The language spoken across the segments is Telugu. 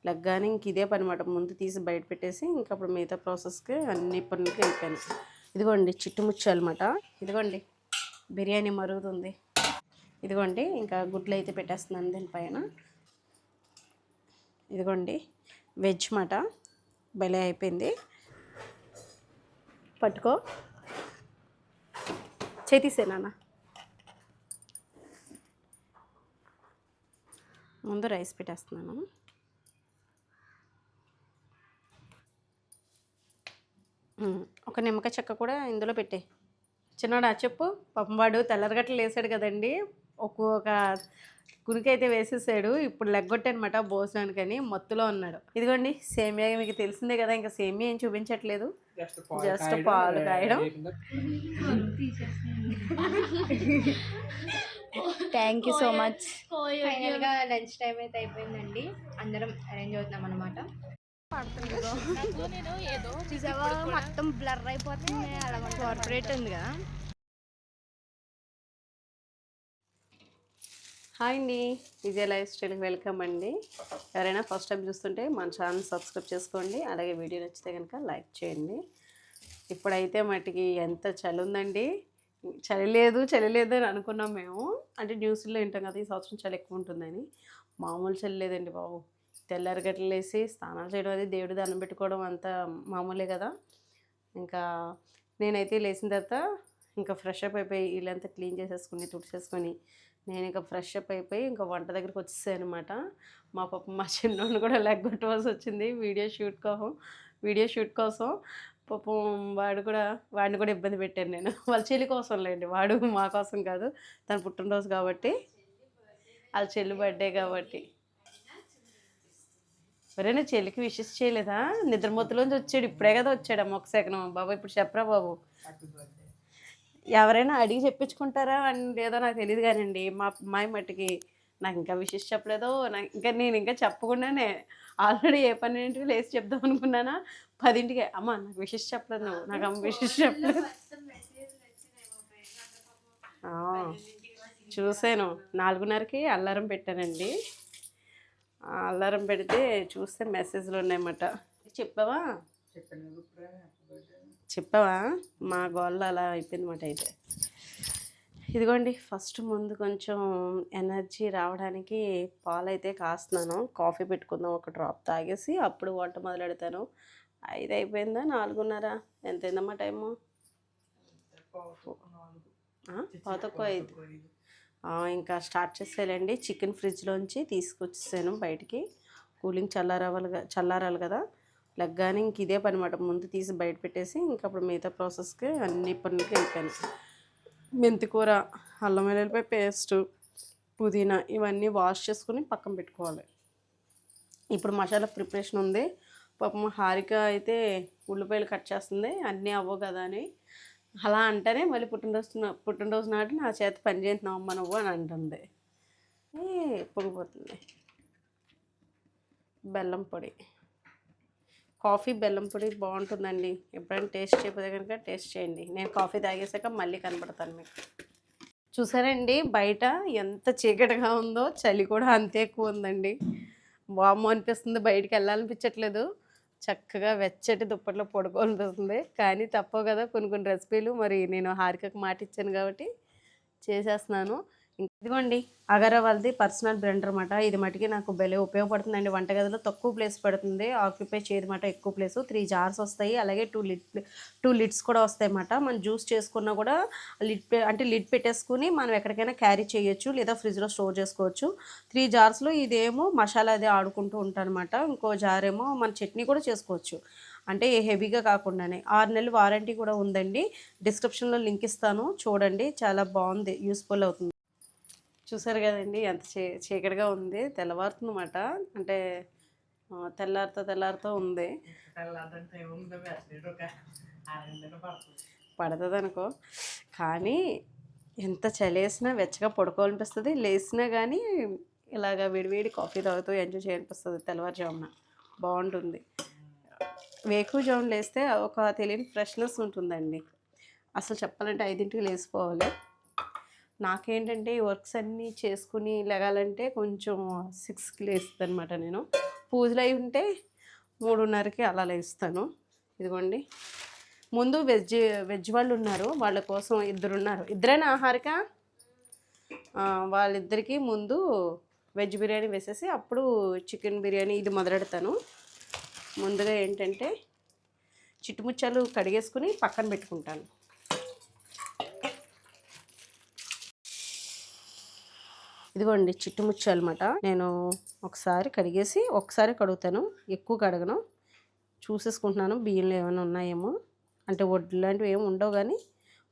లెగ్గానే ఇంక ఇదే పని మాట. ముందు తీసి బయట పెట్టేసి ఇంకప్పుడు మిగతా ప్రాసెస్కి అన్ని పనులకి వెళ్ళిపోయాను. ఇదిగోండి చిట్టుముచ్చు అనమాట. ఇదిగోండి బిర్యానీ మరుగుతుంది. ఇదిగోండి ఇంకా గుడ్లు అయితే పెట్టేస్తున్నాను దీనిపైన. ఇదిగోండి వెజ్ మాట భలే అయిపోయింది. పట్టుకో చేతీసేనా. ముందు రైస్ పెట్టేస్తున్నాను. ఒక నిమ్మకాయ చెక్క కూడా ఇందులో పెట్టే. చిన్నవాడు చెప్పు. పాపం వాడు తెల్లరగట్లు వేసాడు కదండి, ఒక్కొక్క కునికైతే వేసేసాడు. ఇప్పుడు లెగ్గొట్టనమాట భోజనానికని మత్తులో ఉన్నాడు. ఇదిగోండి సేమియా మీకు తెలిసిందే కదా, ఇంకా సేమియా ఏం చూపించట్లేదు, జస్ట్ పాలు కాయడం. Thank you so much. ఫైనల్గా లంచ్ టైం అయితే అయిపోయిందండి, అందరం అరేంజ్ అవుతున్నాం అనమాట. చూసావా మొత్తం బ్లర్ అయిపోతుంది, అలా కార్పొరేట్ ఉంది కదా. హాయ్ అండి, విజయ లైఫ్ స్టైల్కి వెల్కమ్ అండి. ఎవరైనా ఫస్ట్ టైం చూస్తుంటే మన ఛానల్ సబ్స్క్రైబ్ చేసుకోండి, అలాగే వీడియో నచ్చితే కనుక లైక్ చేయండి. ఇప్పుడైతే మటుకి ఎంత చలి ఉందండి. చలి లేదు అని అనుకున్నాం మేము, అంటే న్యూస్లో వింటాం కదా ఈ సంవత్సరం చలి ఎక్కువ ఉంటుందని. మామూలు చలి లేదండి బాబు. తెల్లారగట్లు వేసి స్నానాలు చేయడం, అది దేవుడి దండం పెట్టుకోవడం అంతా మామూలే కదా. ఇంకా నేనైతే లేచిన తర్వాత ఇంకా ఫ్రెష్ అప్ అయిపోయి ఇల్లంతా క్లీన్ చేసేసుకుని తుడిచేసుకొని నేను ఇంకా ఫ్రెష్ అప్ అయిపోయి ఇంకా వంట దగ్గరికి వచ్చేసాను అనమాట. మా చిన్నోడిని కూడా లెగ్గొట్టవలసి వచ్చింది వీడియో షూట్ కోసం. పాపం వాడిని కూడా ఇబ్బంది పెట్టాను నేను. వాళ్ళ చెల్లి కోసం లేండి, వాడు మా కోసం కాదు, తన పుట్టినరోజు కాబట్టి, వాళ్ళ చెల్లి బర్త్డే కాబట్టి. ఎవరైనా చెల్లికి విషెస్ చేయలేదా? నిద్రమొత్తులోంచి వచ్చాడు, ఇప్పుడే కదా వచ్చాడమ్మ. ఒక సెకండ్ బాబు, ఇప్పుడు చెప్పరా బాబు. ఎవరైనా అడిగి చెప్పించుకుంటారా అని లేదో నాకు తెలియదు కానండి, మా అమ్మాయి మట్టికి నాకు ఇంకా విషెస్ చెప్పలేదో. నేను ఇంకా చెప్పకుండానే ఆల్రెడీ ఏ 12ంటికి లేచి చెప్దాం అనుకున్నానా, 10ంటికి అమ్మ నాకు విషెస్ చెప్పలేదు, నువ్వు నాకు అమ్మ విషెస్ చెప్పలేదు. చూసాను 4:30కి అల్లారం పెట్టానండి. అల్లారం పెడితే చూస్తే మెసేజ్లు ఉన్నాయన్నమాట. చెప్పావా మా గోల్లో అలా అయిపోయిందన్నమాట. అయితే ఇదిగోండి ఫస్ట్ ముందు కొంచెం ఎనర్జీ రావడానికి పాలు అయితే కాస్తున్నాను. కాఫీ పెట్టుకుందాం, ఒక డ్రాప్ తాగేసి అప్పుడు వంట మొదలెడతాను. 5 అయిపోయిందా, 4:30 ఎంతైందమ్మా టైము? 4:05. ఇంకా స్టార్ట్ చేసేయాలండి. చికెన్ ఫ్రిడ్జ్లోంచి తీసుకొచ్చేసాను బయటికి, కూలింగ్ చల్లారాలి కదా. లెగ్గానే ఇంక ఇదే పని మాట. ముందు తీసి బయట పెట్టేసి ఇంకప్పుడు మిగతా ప్రాసెస్కి అన్ని పనులకి వెళ్ళిపోయాను. మెంతికూర, అల్లం వెల్లుల్లిపాయ పేస్టు, పుదీనా ఇవన్నీ వాష్ చేసుకుని పక్కన పెట్టుకోవాలి. ఇప్పుడు మసాలా ప్రిపరేషన్ ఉంది. పాపం హారిక అయితే ఉల్లిపాయలు కట్ చేస్తుంది, అన్నీ అవ్వవు కదా అని. అలా అంటేనే మళ్ళీ పుట్టినరోజు నాడు నా చేత పని చేస్తున్నావు అమ్మ నువ్వు అని అంటుంది. పొంగిపోతుంది. బెల్లం పొడి, కాఫీ బెల్లం పొడి బాగుంటుందండి. ఎప్పుడైనా టేస్ట్ చేయకపోతే కనుక టేస్ట్ చేయండి. నేను కాఫీ తాగేసాక మళ్ళీ కనపడతాను మీకు. చూసారండి బయట ఎంత చీకటిగా ఉందో, చలి కూడా అంతే ఎక్కువ ఉందండి. వామ్మో అనిపిస్తుంది, బయటికి వెళ్ళాలనిపించట్లేదు. చక్కగా వెచ్చటి దుప్పట్లో పడుకోనిపిస్తుంది, కానీ తప్పవు కదా కొన్ని రెసిపీలు. మరి నేను హారికకు మాట ఇచ్చాను కాబట్టి చేసేస్తున్నాను. ఇదిగోండి అగరా వాళ్ళది పర్సనల్ బ్లెండర్ అన్నమాట. ఇది మటుకి నాకు భలే ఉపయోగపడుతుందండి. వంటగదిలో తక్కువ ప్లేస్ పడుతుంది, ఆక్యుపై చేయదన్నమాట ఎక్కువ ప్లేసు. 3 జార్స్ వస్తాయి, అలాగే 2 లిడ్స్ కూడా వస్తాయి అన్నమాట. మనం జ్యూస్ చేసుకున్నా కూడా లిడ్ పెట్టేసుకుని మనం ఎక్కడికైనా క్యారీ చేయొచ్చు, లేదా ఫ్రిడ్జ్లో స్టోర్ చేసుకోవచ్చు. 3 జార్స్లో ఇదేమో మసాలా అదే ఆడుకుంటూ ఉంటాను అనమాట. ఇంకో జార్ ఏమో మన చట్నీ కూడా చేసుకోవచ్చు, అంటే హెవీగా కాకుండానే. 6 నెలలు వారంటీ కూడా ఉందండి. డిస్క్రిప్షన్లో లింక్ ఇస్తాను, చూడండి, చాలా బాగుంది, యూస్ఫుల్ అవుతుంది. చూసారు కదండి ఎంత చీకటిగా ఉంది, తెల్లవారుతుందన్నమాట. అంటే తెల్లారుతూ ఉంది. పడుతుంది అనుకో, కానీ ఎంత చలేసినా వెచ్చగా పడుకోవాలనిపిస్తుంది. లేచినా కానీ ఇలాగ వేడివేడి కాఫీ తాగుతూ ఎంజాయ్ చేయాలనిపిస్తుంది. తెల్లవారుజామున బాగుంటుంది. వేకువజామున లేస్తే ఒక తెలియని ఫ్రెష్నెస్ ఉంటుందండి. అసలు చెప్పాలంటే 5ంటికి లేచిపోవాలి. నాకేంటంటే ఈ వర్క్స్ అన్నీ చేసుకుని లెగాలంటే కొంచెం 6కి లేస్తుంది అనమాట. నేను పూజలు అయి ఉంటే 3:30కి అలా లేస్తాను. ఇదిగోండి ముందు వెజ్ వాళ్ళు ఉన్నారు, వాళ్ళ కోసం ఉన్నారు. ఇద్దరేనా హారిక? వాళ్ళిద్దరికీ ముందు వెజ్ బిర్యానీ వేసేసి అప్పుడు చికెన్ బిర్యానీ ఇది మొదలెడతాను. ముందుగా ఏంటంటే చిట్టుముచ్చాలు కడిగేసుకుని పక్కన పెట్టుకుంటాను. ఇదిగోండి చిట్టుముచ్చాలు అన్నమాట. నేను ఒకసారి కడిగేసి ఒకసారి కడుగుతాను, ఎక్కువ కడగను. చూసేసుకుంటున్నాను బియ్యంలో ఏమైనా ఉన్నాయేమో. అంటే వడ్లు లాంటివి ఏమి ఉండవు, కానీ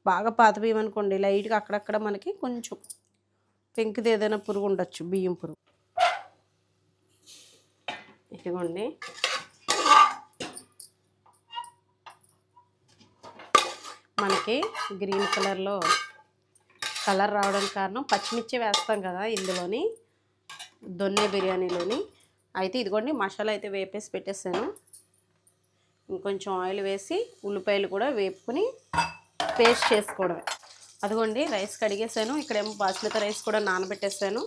బాగా పాత బియ్యం అనుకోండి లైట్గా అక్కడక్కడ మనకి కొంచెం పెంకుది ఏదైనా పురుగు ఉండొచ్చు, బియ్యం పురుగు. ఇదిగోండి మనకి గ్రీన్ కలర్లో కలర్ రావడానికి కారణం పచ్చిమిర్చి వేస్తాం కదా ఇందులోని, దొన్నె బిర్యానీలోని. అయితే ఇదిగోండి మసాలా అయితే వేపేసి పెట్టేసాను. ఇంకొంచెం ఆయిల్ వేసి ఉల్లిపాయలు కూడా వేపుకొని పేస్ట్ చేసుకోవడమే. అదిగోండి రైస్ కడిగేసాను. ఇక్కడేమో బాస్మతి రైస్ కూడా నానబెట్టేసాను.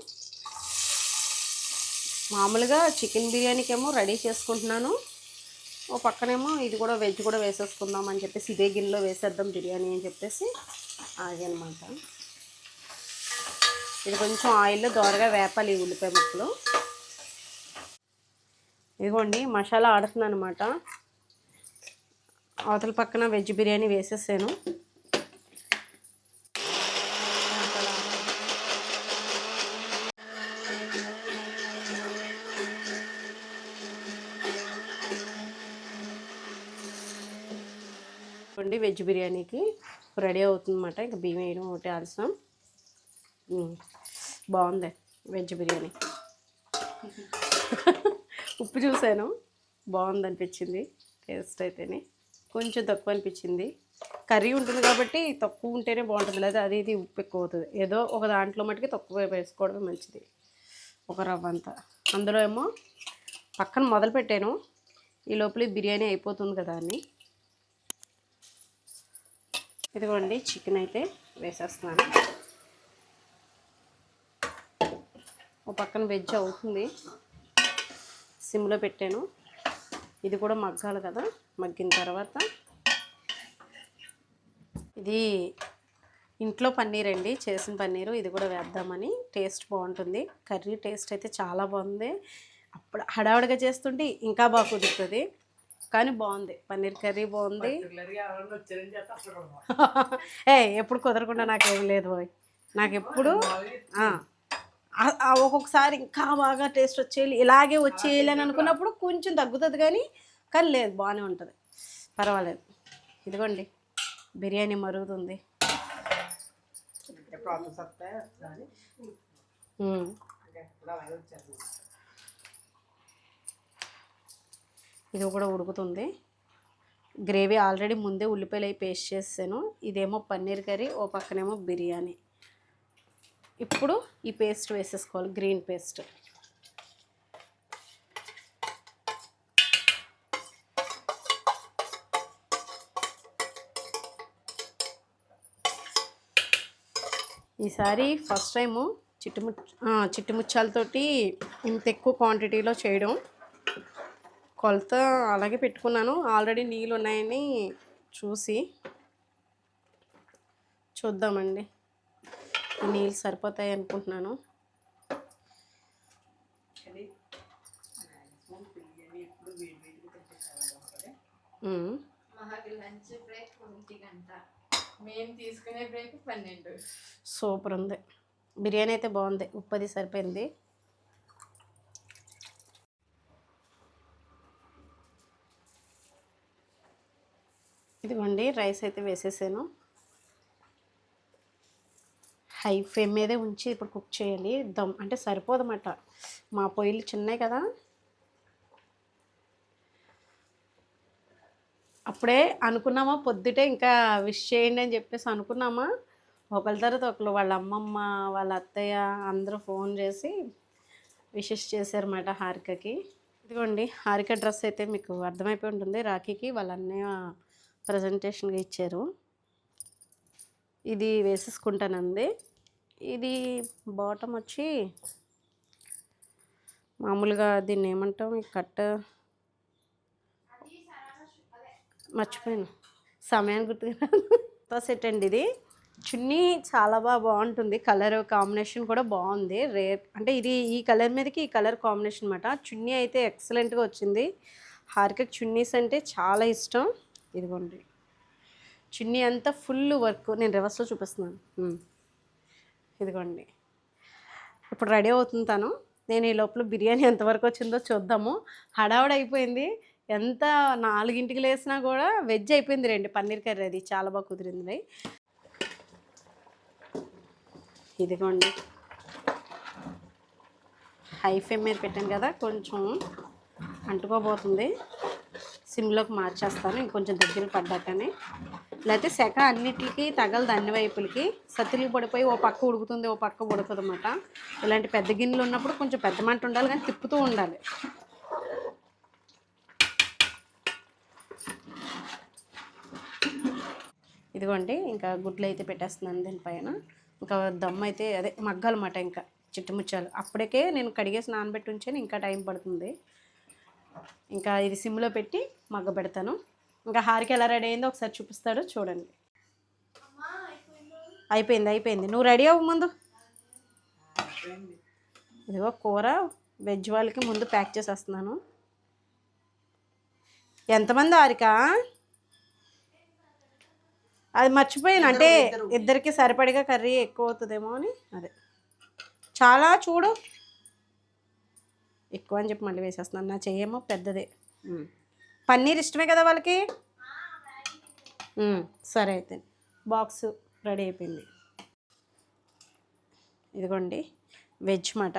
మామూలుగా చికెన్ బిర్యానీకి ఏమో రెడీ చేసుకుంటున్నాను, ఓ పక్కనేమో ఇది కూడా వెజ్ కూడా వేసేసుకుందాం అని చెప్పేసి ఇదే గిన్నెలో వేసేద్దాం బిర్యానీ అని చెప్పేసి ఆగనమాట. ఇది కొంచెం ఆయిల్లో దోరగా వేపాలి ఉల్లిపాయ ముక్కలు. ఇదిగోండి మసాలా ఆడుతున్నాను అనమాట. అవతల పక్కన వెజ్ బిర్యానీ వేసేసాను. వెజ్ బిర్యానీకి రెడీ అవుతుందన్నమాట. ఇంకా బియ్యం వేయడం ఒకటి ఆలస్యం. బాగుంది వెజ్ బిర్యానీ. ఉప్పు చూసాను, బాగుంది అనిపించింది. టేస్ట్ అయితేనే కొంచెం తక్కువ అనిపించింది. కర్రీ ఉంటుంది కాబట్టి తక్కువ ఉంటేనే బాగుంటుంది, లేదా అది ఇది ఉప్పు ఎక్కువ అవుతుంది. ఏదో ఒక దాంట్లో మటుకి తక్కువ వేసుకోవడమే మంచిది, ఒక రవ్వ అంతా. అందులో ఏమో పక్కన మొదలు పెట్టాను, ఈ లోపల బిర్యానీ అయిపోతుంది కదా అని. ఇదిగోండి చికెన్ అయితే వేసేస్తున్నాను. ఒక పక్కన వెజ్ అవుతుంది, సిమ్లో పెట్టాను. ఇది కూడా మగ్గాలి కదా, మగ్గిన తర్వాత ఇది ఇంట్లో పన్నీర్ అండి, చేసిన పన్నీరు. ఇది కూడా వేద్దామని, టేస్ట్ బాగుంటుంది. కర్రీ టేస్ట్ అయితే చాలా బాగుంది. అప్పుడు హడావుడిగా చేస్తుంటే ఇంకా బాగా కుదురుతుంది, కానీ బాగుంది. పన్నీర్ కర్రీ బాగుంది. ఎప్పుడు కుదరకుండా నాకేం లేదు బాయ్. నాకు ఎప్పుడు ఒక్కొక్కసారి ఇంకా బాగా టేస్ట్ వచ్చేయాలి, ఇలాగే వచ్చేయాలి అని అనుకున్నప్పుడు కొంచెం తగ్గుతుంది, కానీ లేదు బాగానే ఉంటుంది, పర్వాలేదు. ఇదిగోండి బిర్యానీ మరుగుతుంది. ఇది కూడా ఉడుకుతుంది. గ్రేవీ ఆల్రెడీ ముందే ఉల్లిపాయలు అవి పేస్ట్ చేసాను. ఇదేమో పన్నీర్ కర్రీ, ఓ పక్కనేమో బిర్యానీ. ఇప్పుడు ఈ పేస్ట్ వేసేసుకోవాలి, గ్రీన్ పేస్ట్. ఈసారి ఫస్ట్ టైము చిట్టుముచ్చాలతోటి ఇంత ఎక్కువ క్వాంటిటీలో చేయడం. కొలత అలాగే పెట్టుకున్నాను, ఆల్రెడీ నీళ్ళు ఉన్నాయని చూసి చూద్దామండి. నీళ్ళు సరిపోతాయి అనుకుంటున్నాను. సూపర్ ఉంది బిర్యానీ అయితే, బాగుంది. ఉప్పు అది సరిపోయింది. ఇదిగోండి రైస్ అయితే వేసేసాను. హై ఫ్లేమ్ మీదే ఉంచి ఇప్పుడు కుక్ చేయాలి. దమ్ అంటే సరిపోదన్నమాట, మా పొయ్యిలు చిన్నవి కదా. అప్పుడే అనుకున్నామా, పొద్దుటే ఇంకా విష్ చేయండి అని చెప్పేసి అనుకున్నామా, ఒకరి తర్వాత ఒకరు, వాళ్ళ అమ్మమ్మ వాళ్ళ అత్తయ్య అందరూ ఫోన్ చేసి విషెస్ చేశారన్నమాట హారికకి. ఇదిగోండి హారిక డ్రెస్ అయితే మీకు అర్థమైపోయి ఉంటుంది, రాఖీకి వాళ్ళ అన్నయ్య ప్రజెంటేషన్గా ఇచ్చారు. ఇది వేసేసుకుంటానండి. ఇది బాటమ్ వచ్చి మామూలుగా దీన్ని ఏమంటాం ఈ కట్ట మర్చిపోయాను సమయాన్ని గుర్తుగా సెట్ అండి ఇది. చున్నీ చాలా బాగుంటుంది, కలర్ కాంబినేషన్ కూడా బాగుంది. రేర్ అంటే ఇది ఈ కలర్ మీదకి ఈ కలర్ కాంబినేషన్ అనమాట. చున్నీ అయితే ఎక్సలెంట్గా వచ్చింది. హారికకి చున్నీస్ అంటే చాలా ఇష్టం. ఇదిగోండి చున్నీ అంతా ఫుల్ వర్క్. నేను రివర్స్లో చూపిస్తున్నాను. ఇదిగోండి ఇప్పుడు రెడీ అవుతుంది తను. నేను ఈ లోపల బిర్యానీ ఎంతవరకు వచ్చిందో చూద్దాము. హడావుడి అయిపోయింది. ఎంత 4ంటికి లేసినా కూడా వెజ్ అయిపోయింది. రండి పన్నీర్ కర్రీ అది చాలా బాగా కుదిరింది. ఇదిగోండి హై ఫ్లేమ్ మీద పెట్టాను కదా, కొంచెం అంటుకోబోతుంది. సిమ్లోకి మార్చేస్తాను ఇంకొంచెం దగ్గర పడ్డాకని, లేకపోతే సెక అన్నిటికి తగలదు అన్ని వైపులకి. సత్తులు పడిపోయి ఓ పక్క ఉడుకుతుంది ఓ పక్క ఉడకదు అన్నమాట. ఇలాంటి పెద్ద గిన్నెలు ఉన్నప్పుడు కొంచెం పెద్ద మంట ఉండాలి, కానీ తిప్పుతూ ఉండాలి. ఇదిగోండి ఇంకా గుడ్లు అయితే పెట్టేస్తున్నాను దీనిపైన. ఇంకా దమ్ అయితే అదే మగ్గాలన్నమాట. ఇంకా చిట్టుముచ్చాలు అప్పటికే నేను కడిగేసి నానబెట్టి ఉంచాను, ఇంకా టైం పడుతుంది. ఇంకా ఇది సిమ్లో పెట్టి మగ్గ పెడతాను. ఇంకా హారిక ఎలా రెడీ అయిందో ఒకసారి చూపిస్తాడు చూడండి. అయిపోయింది. నువ్వు రెడీ అవ్వు ముందు. ఇదిగో కూర వెజ్ వాళ్ళకి ముందు ప్యాక్ చేసేస్తున్నాను. ఎంతమంది హారిక? అది మర్చిపోయాను, అంటే ఇద్దరికి సరిపడిగా కర్రీ ఎక్కువ అవుతుందేమో అని. అదే చాలా చూడు ఎక్కువ అని చెప్పి మళ్ళీ వేసేస్తున్నాను. నా చెయ్యేమో పెద్దదే. పన్నీర్ ఇష్టమే కదా వాళ్ళకి. సరే అయితే బాక్స్ రెడీ అయిపోయింది. ఇదిగోండి వెజ్ మాట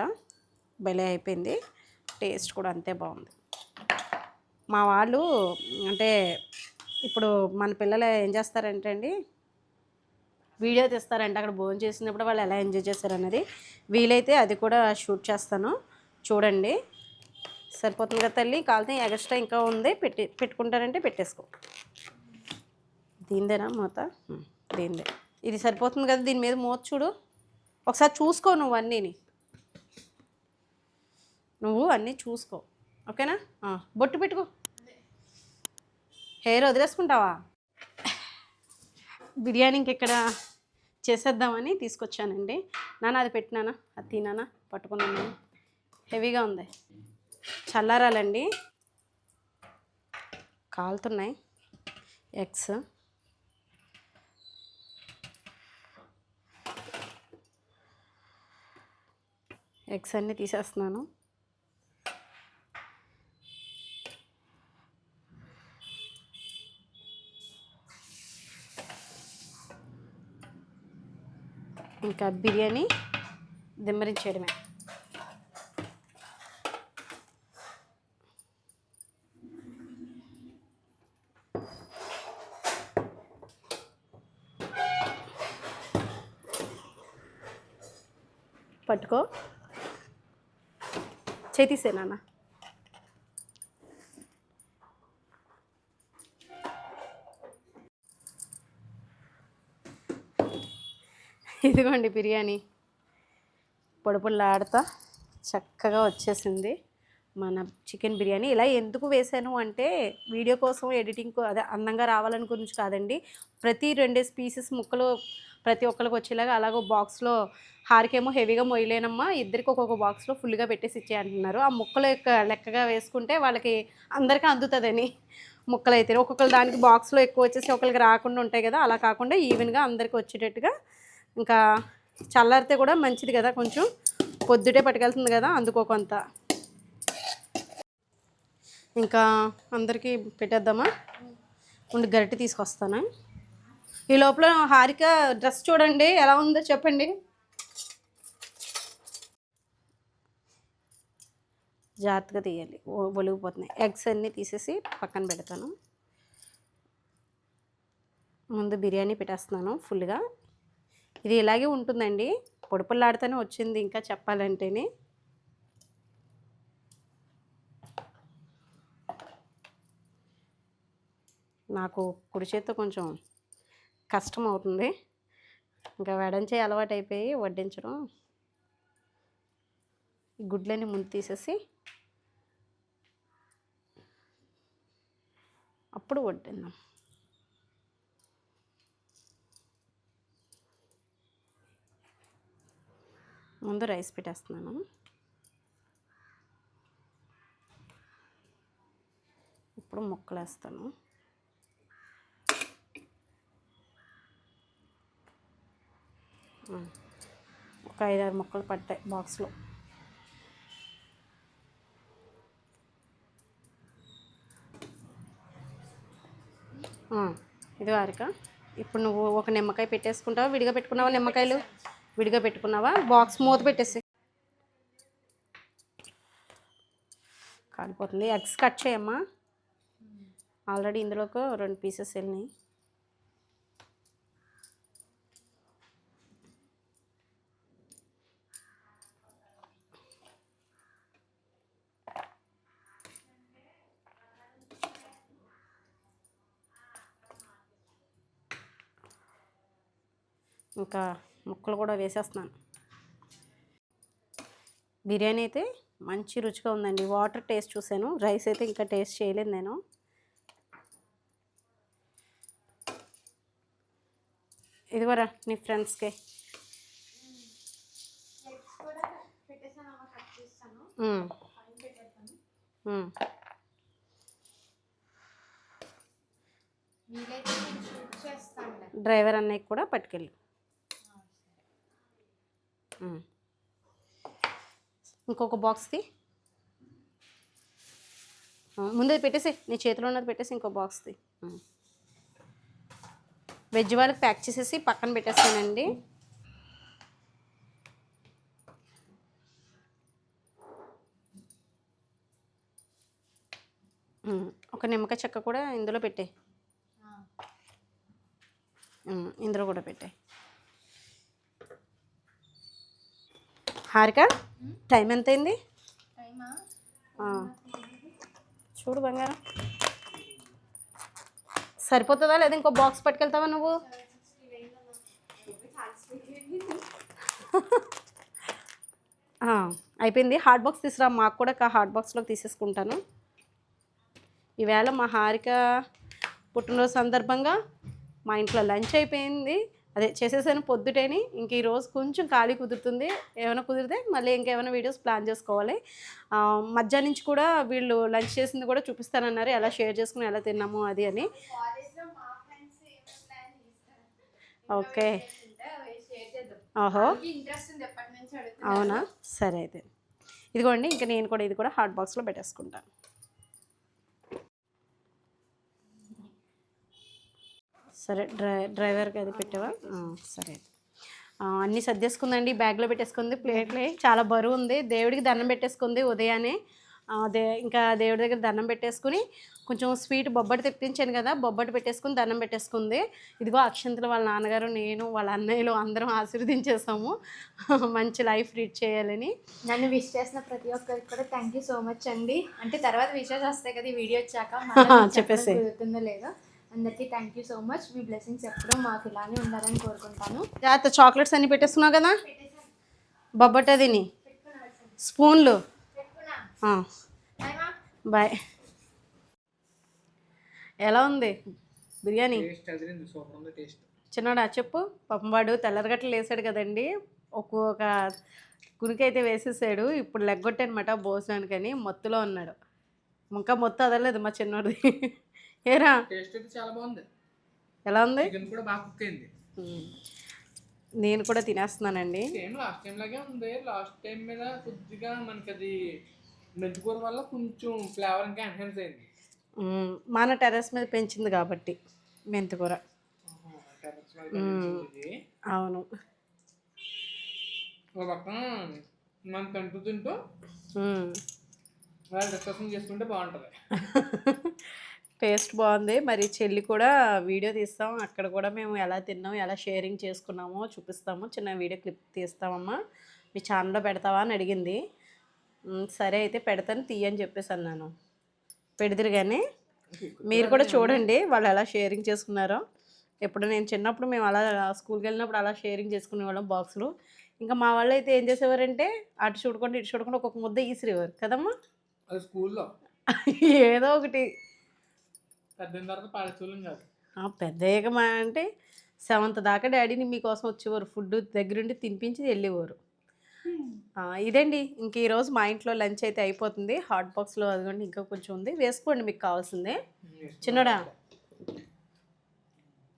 భలే అయిపోయింది. టేస్ట్ కూడా అంతే బాగుంది. మా వాళ్ళు అంటే ఇప్పుడు మన పిల్లలు ఏం చేస్తారంటే అండి, వీడియో తీస్తారంటే అక్కడ భోజనం చేసినప్పుడు వాళ్ళు ఎలా ఎంజాయ్ చేస్తారనేది. వీలైతే అది కూడా షూట్ చేస్తాను చూడండి. సరిపోతుంది కదా తల్లి. కాలితే ఎక్స్ట్రా ఇంకా ఉంది, పెట్టుకుంటారంటే పెట్టేసుకో. దీనిదేనా మూత? దీనిదే. ఇది సరిపోతుంది కదా. దీని మీద మూత చూడు ఒకసారి, చూసుకో నువ్వు అన్నీ చూసుకో. ఓకేనా? బొట్టు పెట్టుకో. హెయిర్ వదిలేసుకుంటావా? బిర్యానీ ఇంకెక్కడ చేసేద్దామని తీసుకొచ్చానండి. నాన్న అది పెట్టినానా, అది తినానా, పట్టుకున్నాను. హెవీగా ఉంది, చల్లారాలండి. కాలుతున్నాయి ఎగ్స్. అన్నీ తీసేస్తున్నాను. ఇంకా బిర్యానీ దిమ్మరించేయడమే. పట్టుకో, చేతీసే నాన్న. ఇదిగోండి బిర్యానీ పొడిపుల్లాడుతా చక్కగా వచ్చేసింది మన చికెన్ బిర్యానీ. ఇలా ఎందుకు వేసాను అంటే వీడియో కోసం, ఎడిటింగ్ అదే అందంగా రావాలని గురించి కాదండి. ప్రతి 2 పీసెస్ ముక్కలు ప్రతి ఒక్కరికి వచ్చేలాగా అలాగో బాక్స్లో. హారికేమో హెవీగా మొయ్యలేనమ్మా, ఇద్దరికి ఒక్కొక్క బాక్స్లో ఫుల్గా పెట్టేసి ఇచ్చే అంటున్నారు. ఆ ముక్కలు లెక్కగా వేసుకుంటే వాళ్ళకి అందరికీ అందుతుందని ముక్కలు అయితే ఒక్కొక్కరు దానికి బాక్స్లో ఎక్కువ వచ్చేసి ఒకరికి రాకుండా ఉంటాయి కదా, అలా కాకుండా ఈవెన్గా అందరికీ వచ్చేటట్టుగా. ఇంకా చల్లారితే కూడా మంచిది కదా, కొంచెం పొద్దుటే పట్టుకెళ్తుంది కదా, అందుకో కొంత. ఇంకా అందరికీ పెట్టేద్దామా? ఉండి గరిటె తీసుకొస్తాను. ఈ లోపల హారిక డ్రెస్ చూడండి ఎలా ఉందో చెప్పండి. జాగ్రత్తగా తీయాలి, ఒలిగిపోతున్నాయి. ఎగ్స్ అన్నీ తీసేసి పక్కన పెడతాను. ముందు బిర్యానీ పెట్టేస్తున్నాను ఫుల్గా. ఇది ఇలాగే ఉంటుందండి, పొడిపుల్లాడుతూనే వచ్చింది ఇంకా చెప్పాలంటేనే. నాకు కుడి చేత్తో కొంచెం కష్టం అవుతుంది, ఇంకా వెడంచే అలవాటు అయిపోయి వడ్డించడం. ఈ గుడ్లన్నీ ముందు తీసేసి అప్పుడు వడ్డిద్దాం. ముందు రైస్ పెట్టేస్తున్నాను. ఇప్పుడు ముక్కలు వేస్తాను. ఒక 5-6 ముక్కలు పట్టాయి బాక్స్లో. ఇది వారిక. ఇప్పుడు నువ్వు ఒక నిమ్మకాయ పెట్టేసుకుంటావా, విడిగా పెట్టుకున్నావా? నిమ్మకాయలు విడిగా పెట్టుకున్నావా? బాక్స్ మూత పెట్టేసి. కాలిపోతుంది. ఎగ్స్ కట్ చేయమ్మా. ఆల్రెడీ ఇందులోకి 2 పీసెస్ వెళ్ళినాయి. ఇంకా ముక్కలు కూడా వేసేస్తున్నాను. బిర్యానీ అయితే మంచి రుచిగా ఉందండి. వాటర్ టేస్ట్ చూసాను, రైస్ అయితే ఇంకా టేస్ట్ చేయలేదు నేను. ఇదిగోరా నీ ఫ్రెండ్స్కి. డ్రైవర్ అన్నయ్యకి కూడా పట్టుకెళ్ళి. ఇంకొక బాక్స్ది ముందే పెట్టేసి, నీ చేతిలో ఉన్నది పెట్టేసి ఇంకో బాక్స్ది. వెజ్ వాళ్ళకి ప్యాక్ చేసేసి పక్కన పెట్టేస్తానండి. ఒక నిమ్మకాయ చెక్క కూడా ఇందులో పెట్టే, ఇందులో కూడా పెట్టే. హారిక, టైం ఎంత అయింది చూడు బంగారం. సరిపోతుందా లేదా ఇంకో బాక్స్ పట్టుకెళ్తావా నువ్వు? అయిపోయింది. హాట్ బాక్స్ తీసుకురా, మాకు కూడా హాట్ బాక్స్లోకి తీసేసుకుంటాను. ఈవేళ మా హారిక పుట్టినరోజు సందర్భంగా మా ఇంట్లో లంచ్ అయిపోయింది. అదే చేసేసాను పొద్దుటేని. ఇంక ఈరోజు కొంచెం ఖాళీ కుదురుతుంది. ఏమైనా కుదిరితే మళ్ళీ ఇంకేమైనా వీడియోస్ ప్లాన్ చేసుకోవాలి. మధ్యాహ్నం నుంచి కూడా వీళ్ళు లంచ్ చేసింది కూడా చూపిస్తానన్నారు, ఎలా షేర్ చేసుకుని ఎలా తిన్నాము అది అని. ఓకే, ఓహో అవునా, సరే అయితే ఇదిగోండి. ఇంకా నేను కూడా ఇది కూడా హాట్ బాక్స్లో పెట్టేసుకుంటాను. సరే, డ్రైవర్కి అది పెట్టావా? సరే, అన్నీ సర్దేసుకుందండి. బ్యాగ్లో పెట్టేసుకుంది. ప్లేట్లే చాలా బరువు ఉంది. దేవుడికి దండం పెట్టేసుకుంది ఉదయాన్నే. ఇంకా దేవుడి దగ్గర దండం పెట్టేసుకుని కొంచెం స్వీట్ బొబ్బటి తెప్పించాను కదా, బొబ్బటి పెట్టేసుకుని దండం పెట్టేసుకుంది. ఇదిగో అక్షంతలు వాళ్ళ నాన్నగారు, నేను, వాళ్ళ అన్నయ్యలు అందరం ఆశీర్వదించేసాము మంచి లైఫ్ రీడ్ చేయాలని. నన్ను విష్ చేసిన ప్రతి ఒక్కరికి కూడా థ్యాంక్ యూ సో మచ్ అండి. అంటే తర్వాత విషెస్ వస్తాయి కదా ఈ వీడియో వచ్చాక, చెప్పేసి కుదురుతుందో లేదో. అందరికీ thank you so much. Me blessings ఎప్పుడూ మాకు ఇలానే ఉండాలని కోరుకుంటాను. జాగ్రత్త, చాక్లెట్స్ అన్నీ పెట్టేసుకున్నావు కదా, బొబ్బటదిని స్పూన్లు. బాయ్. ఎలా ఉంది బిర్యానీ? చిన్నడా చెప్పు. పాపం వాడు తెల్లరగట్లు వేసాడు కదండి, ఒక్కొక్క కునికైతే వేసేసాడు. ఇప్పుడు లెగ్గొట్టనమాట భోజనానికని, మొత్తులో ఉన్నాడు. ఇంకా మొత్తం అదలేదు మా చిన్నోడిది. ఏరా చాలా బాగుంది. ఎలా ఉంది? కూడా బాగా కుక్ అయింది. నేను కూడా తినేస్తున్నానండి. లాస్ట్ టైం లాగే ఉంది. లాస్ట్ టైం మీద కొద్దిగా మనకి అది మెంతికూర వల్ల కొంచెం ఫ్లేవర్ ఇంకా ఎన్హాన్స్ అయింది. మన టెర్రస్ మీద పెంచింది కాబట్టి మెంతికూర. అవును. ఒక పక్కన మనం తింటూ తింటూ వాళ్ళు డిస్కషన్ చేసుకుంటే బాగుంటుంది. టేస్ట్ బాగుంది. మరి చెల్లి కూడా వీడియో తీస్తాం, అక్కడ కూడా మేము ఎలా తిన్నాము, ఎలా షేరింగ్ చేసుకున్నామో చూపిస్తాము. చిన్న వీడియో క్లిప్ తీస్తామమ్మా, మీ ఛానల్లో పెడతావా అని అడిగింది. సరే అయితే పెడతాను, తీయని చెప్పేసి అన్నాను. పెడిదిరు కానీ మీరు కూడా చూడండి వాళ్ళు ఎలా షేరింగ్ చేసుకున్నారో. ఎప్పుడు నేను చిన్నప్పుడు మేము అలా స్కూల్కి వెళ్ళినప్పుడు అలా షేరింగ్ చేసుకునేవాళ్ళం బాక్సులు. ఇంకా మా వాళ్ళు అయితే ఏం చేసేవారంటే అటు చూడకుండా ఇటు చూడకుండా ఒక్కొక్క ముద్ద ఈసిరేవారు కదమ్మా స్కూల్లో. ఏదో ఒకటి పెద్ద తర్వాత పాడేసోళ్ళం కాదు. పెద్దయ్యాక మా అంటే 7th దాకా డాడీని మీకోసం వచ్చేవారు, ఫుడ్ దగ్గరుండి తినిపించి వెళ్ళేవారు. ఇదండి ఇంక ఈరోజు మా ఇంట్లో లంచ్ అయితే అయిపోతుంది. హాట్ బాక్స్లో అదిగోండి ఇంకా కొంచెం ఉంది, వేసుకోండి మీకు కావాల్సిందే. చిన్నడా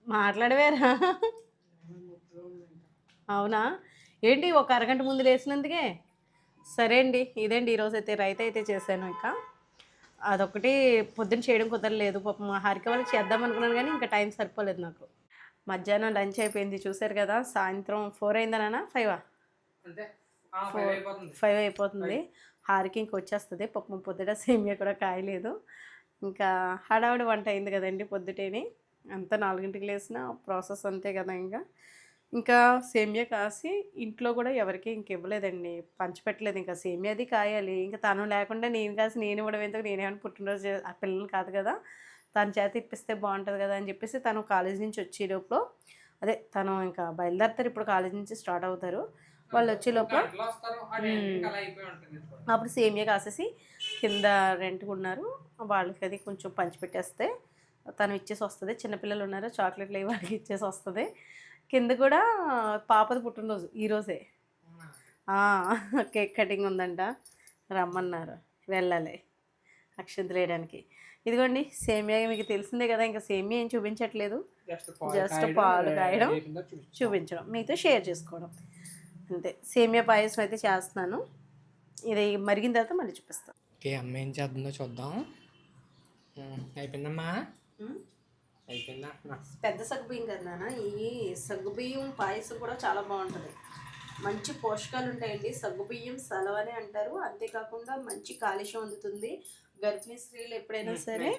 మాట్లాడవేరా? అవునా ఏంటి ఒక అరగంట ముందు లేచినందుకే? సరే అండి, ఇదండి ఈరోజు అయితే రైతా అయితే చేశాను. ఇంకా అదొకటి పొద్దున్న చేయడం కుదరలేదు. పాపం మా హారిక వాళ్ళకి చేద్దాం అనుకున్నాను కానీ ఇంకా టైం సరిపోలేదు నాకు. మధ్యాహ్నం లంచ్ అయిపోయింది చూసారు కదా. సాయంత్రం 4 అయిందనా 5 అంటే 5 అయిపోతుంది. హారిక ఇంక వచ్చేస్తుంది. పాపం పొద్దుట సేమియా కూడా కాయలేదు. ఇంకా హడావుడి వంట అయింది కదండి పొద్దుటేని. అంతా 4ంటికి లేసిన ప్రాసెస్ అంతే కదా. ఇంకా సేమియా కాసి ఇంట్లో కూడా ఎవరికి ఇంక ఇవ్వలేదండి, పంచిపెట్టలేదు. ఇంకా సేమియాది కాయాలి. ఇంకా తను లేకుండా నేను కాసి నేను ఇవ్వడం ఎందుకు, నేనేమైనా పుట్టినరోజు ఆ పిల్లలు కాదు కదా, తన చేత ఇప్పిస్తే బాగుంటుంది కదా అని చెప్పేసి తను కాలేజ్ నుంచి వచ్చే లోపల అదే తను ఇంకా బయలుదేరుతారు. ఇప్పుడు కాలేజ్ నుంచి స్టార్ట్ అవుతారు. వాళ్ళు వచ్చే లోపల అప్పుడు సేమియా కాసేసి కింద రెంట్కి ఉన్నారు వాళ్ళకి అది కొంచెం పంచిపెట్టేస్తే తను ఇచ్చేసి వస్తుంది. చిన్నపిల్లలు ఉన్నారు, చాక్లెట్లు అవి వాడికి ఇచ్చేసి వస్తుంది. కింద కూడా పాపది పుట్టినరోజు ఈరోజే. కేక్ కటింగ్ ఉందంట, రమ్మన్నారు, వెళ్ళాలి అక్షంతలు వేయడానికి. ఇదిగోండి సేమియా మీకు తెలిసిందే కదా. ఇంకా సేమియా ఏం చూపించట్లేదు, జస్ట్ పాలు కాయడం చూపించడం, మీతో షేర్ చేసుకోవడం అంతే. సేమియా పాయసం అయితే చేస్తున్నాను. ఇది మరిగిన తర్వాత మళ్ళీ చూపిస్తాను. ఓకే, అమ్మ ఏం చేద్దామో చూద్దాం. అయిపోయిందమ్మా, అయిపోయిందా? పెద్ద సగ్గుబియ్యం కదా, ఈ సగ్గుబియ్యం పాయసం కూడా చాలా బాగుంటుంది. మంచి పోషకాలు ఉంటాయండి. సగ్గుబియ్యం సలవని అంటారు. అంతేకాకుండా మంచి కాలుష్యం అందుతుంది. గర్భిణీ స్త్రీలు ఎప్పుడైనా సరే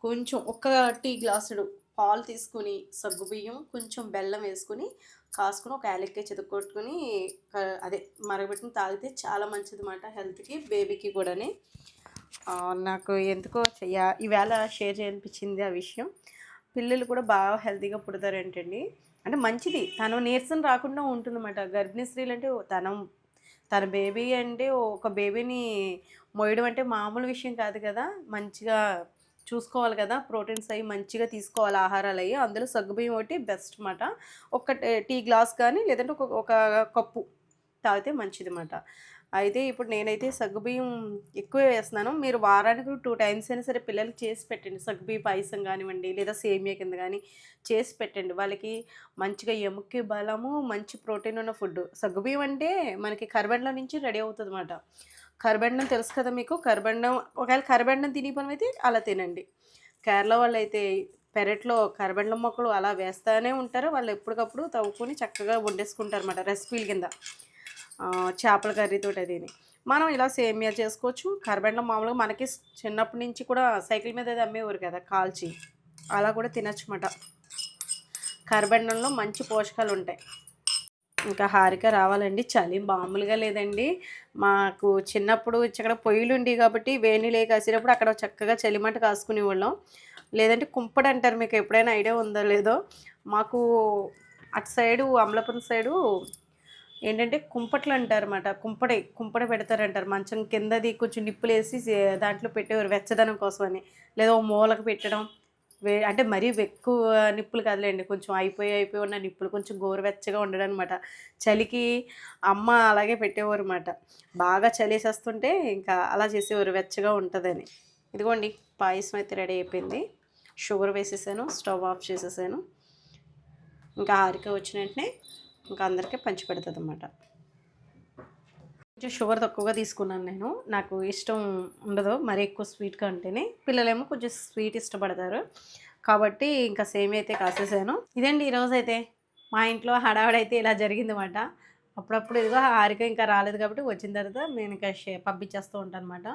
కొంచెం ఒక టీ గ్లాసుడు పాలు తీసుకుని సగ్గుబియ్యం కొంచెం బెల్లం వేసుకుని కాసుకుని ఒక యాలక్కాయ చితకొట్టుకుని అదే మరగబెట్టుకుని తాగితే చాలా మంచిది అన్నమాట హెల్త్కి, బేబీకి కూడాని. నాకు ఎందుకో ఈవేళ షేర్ చేయాలనిపించింది ఆ విషయం. పిల్లలు కూడా బాగా హెల్తీగా పుడతారేంటండి. అంటే మంచిది, తను నీరసం రాకుండా ఉంటుందన్నమాట. గర్భిణీ స్త్రీలు అంటే తన బేబీ అంటే ఒక బేబీని మోయడం అంటే మామూలు విషయం కాదు కదా. మంచిగా చూసుకోవాలి కదా, ప్రోటీన్స్ అవి మంచిగా తీసుకోవాలి, ఆహారాలు అవి. అందులో సగ్గుబియ్యం ఒకటి బెస్ట్ అన్నమాట. ఒక టీ గ్లాస్ కానీ లేదంటే ఒక కప్పు తాగితే మంచిది అన్నమాట. అయితే ఇప్పుడు నేనైతే సగ్గుబియ్యం ఎక్కువే వేస్తున్నాను. మీరు వారానికి 2 times అయినా సరే పిల్లలకి చేసి పెట్టండి. సగ్గుబియ్య పాయసం కానివ్వండి లేదా సేమియా కింద కానీ చేసి పెట్టండి. వాళ్ళకి మంచిగా ఎముకకి బలము, మంచి ప్రోటీన్ ఉన్న ఫుడ్. సగ్గుబియ్యం అంటే మనకి కర్బెండం నుంచి రెడీ అవుతుంది అన్నమాట. కర్బెండం తెలుసు కదా మీకు. కర్బెండం ఒకవేళ కర్బెండం తినే పని అయితే అలా తినండి. కేరళ వాళ్ళు అయితే పెరట్లో కర్బెండం మొక్కలు అలా వేస్తూనే ఉంటారు. వాళ్ళు ఎప్పటికప్పుడు తవ్వుకొని చక్కగా వండేసుకుంటారు అన్నమాట రెసిపీల కింద. చేపల కర్రీతో అదిని మనం ఇలా సేమియా చేసుకోవచ్చు. కర్బెండం మామూలుగా మనకి చిన్నప్పటి నుంచి కూడా సైకిల్ మీద అది అమ్మేవారు కదా కాల్చి, అలా కూడా తినచ్చు అన్నమాట. కర్బెండంలో మంచి పోషకాలు ఉంటాయి. ఇంకా హారిక రావాలండి. చలి మామూలుగా లేదండి. మాకు చిన్నప్పుడు ఇక్కడ పొయ్యిలు ఉండేవి కాబట్టి వేణిలే కాసేటప్పుడు అక్కడ చక్కగా చలిమంట కాసుకునేవాళ్ళం. లేదంటే కుంపడి అంటారు, మీకు ఎప్పుడైనా ఐడియా ఉందో లేదో. మాకు అటు సైడు అమలాపురం సైడు ఏంటంటే కుంపట్లు అంటారన్నమాట. కుంపడ పెడతారంటారు. మంచం కిందది కొంచెం నిప్పులు వేసి దాంట్లో పెట్టేవారు వెచ్చదనం కోసమని. లేదా ఓ మూలకు పెట్టడం, అంటే మరీ ఎక్కువ నిప్పులు కదలేండి, కొంచెం అయిపోయి ఉన్న నిప్పులు కొంచెం గోరువెచ్చగా ఉండడం అనమాట. చలికి అమ్మ అలాగే పెట్టేవారు అన్నమాట. బాగా చలేసేస్తుంటే ఇంకా అలా చేసేవారు వెచ్చగా ఉంటుందని. ఇదిగోండి పాయసం అయితే రెడీ అయిపోయింది. షుగర్ వేసేసాను, స్టవ్ ఆఫ్ చేసేసాను. ఇంకా హారిక వచ్చిన వెంటనే ఇంకా అందరికీ పంచి పెడుతుంది అన్నమాట. కొంచెం షుగర్ తక్కువగా తీసుకున్నాను నేను. నాకు ఇష్టం ఉండదు మరీ ఎక్కువ స్వీట్గా ఉంటేనే. పిల్లలేమో కొంచెం స్వీట్ ఇష్టపడతారు కాబట్టి ఇంకా సేమియా అయితే కాసేసాను. ఇదండి ఈరోజు అయితే మా ఇంట్లో హడావిడైతే ఇలా జరిగిందన్నమాట. అప్పుడప్పుడు ఇదిగో హారిక ఇంకా రాలేదు కాబట్టి వచ్చిన తర్వాత నేను ఇంకా పంపించేస్తూ ఉంటాను అనమాట.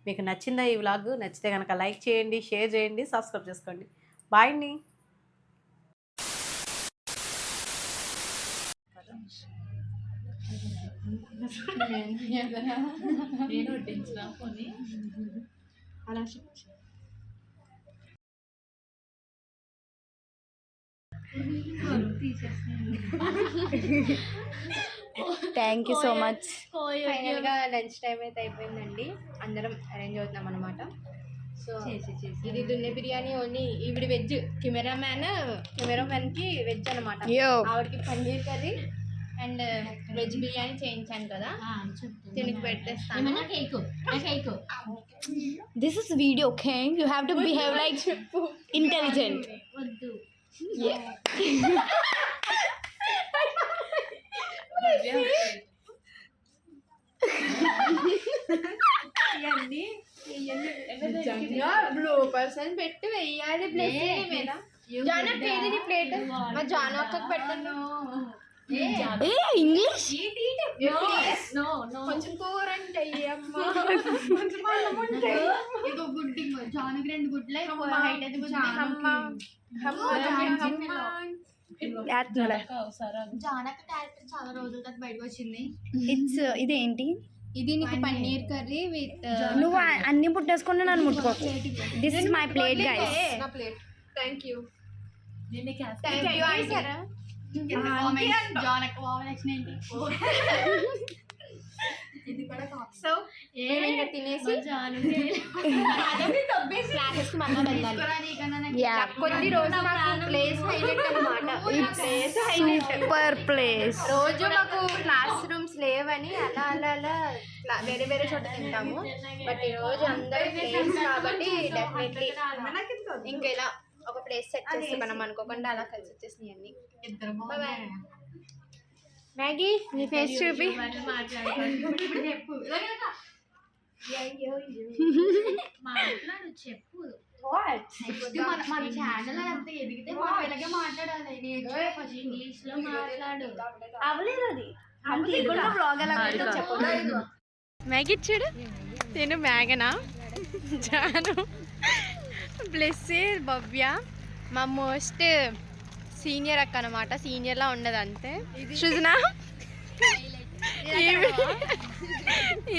మీకు నచ్చిందా ఈ వ్లాగ్? నచ్చితే కనుక లైక్ చేయండి, షేర్ చేయండి, సబ్స్క్రైబ్ చేసుకోండి. బాయ్ అండి. నేను వడ్డించిన కొన్ని అలా థ్యాంక్ యూ సో మచ్. ఫైనల్గా లంచ్ టైం అయితే అయిపోయిందండి. అందరం అరేంజ్ అవుతున్నాం అనమాట. సో ఇది దున్నె బిర్యానీ ఓన్లీ ఈవిడ వెజ్ కెమెరామ్యాన్ కి వెజ్ అనమాట. ఆవిడకి paneer curry and veg biryani చేయించాను కదా, తినికి పెట్టేస్తాను. This is video okay, you have to behave like intelligent. Bloopers అని పెట్టి వెయ్యాలి ప్లేట్ మీద. జానా పేరు ప్లేట్ మా జానా అక్కకు పెట్టాను. ఏ ఇంగ్లీష్ కొంచెం కూర అంటే ఇగో గుడ్డి జానకి 2 గుడ్లే హైట్ అది గుడ్డి. జానక క్యారెక్టర్ చాలా రోజుల తర్వాత బయటకు వచ్చింది. ఇట్స్ ఇదేంటి? ఇది నీకు పన్నీర్ కర్రీ విత్ నువ్వు అన్ని పుట్టేసుకుని నన్ను ముట్టుకోకు. This is my plate guys. నా ప్లేట్. Thank you. సో ఇంకా తినేసి కొద్ది రోజు మాకు ప్లేస్ హైలైట్ అనమాట. Super place. రోజు మాకు క్లాస్ రూమ్స్ లేవని అలా అలా అలా వేరే వేరే చోట తింటాము. బట్ ఈ రోజు అందరూ ప్లేస్ కాబట్టి డెఫినెట్లీ ఇంకా ఇలా ఒక ప్లేస్ సెట్ చేసి మనం అనుకోకుండా అలా కలిసి వచ్చేసినాయి అన్ని. మ్యాగీ నీ ఫేస్ చూపి. చెప్పు మన ఛానల్ అంత ఎదిగితే మనం ఇలాగే మాట్లాడాలి. ఇంగ్లీష్ లో మాట్లాడు. అవలేదు అది అంత బ్లాగ్ ఎలా చెప్పు. మ్యాగీ చూడు. నేను మ్యాగనా, జాను, బ్లెస్సీ, భవ్య మా మోస్ట్ సీనియర్ అక్క అనమాట. సీనియర్లా ఉండదు అంతే. సృజన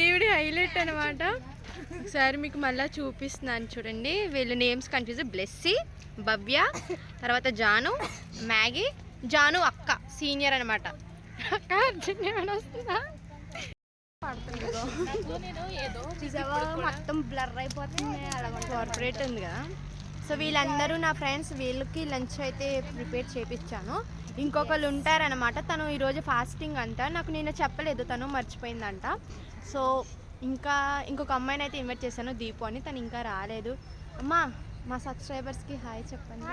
ఈవిడ హైలైట్ అనమాట. ఒకసారి మీకు మళ్ళీ చూపిస్తున్నాను చూడండి. వీళ్ళ నేమ్స్ కన్ఫ్యూజ్. బ్లెస్సీ, భవ్య, తర్వాత జాను, మ్యాగీ. జాను అక్క సీనియర్ అనమాట. అక్క వస్తుందా మొత్తం బ్లర్ అయిపోతుంది. కార్పొరేట్ ఉంది కదా. సో వీళ్ళందరూ నా ఫ్రెండ్స్. వీళ్ళకి లంచ్ అయితే ప్రిపేర్ చేయించాను. ఇంకొకళ్ళు ఉంటారనమాట. తను ఈరోజు ఫాస్టింగ్ అంట. నాకు నేను చెప్పలేదు, తను మర్చిపోయిందంట. సో ఇంకొక అమ్మాయిని అయితే ఇన్వైట్ చేశాను, దీపు అని. తను ఇంకా రాలేదు. అమ్మా మా సబ్స్క్రైబర్స్కి హాయ్ చెప్పండి.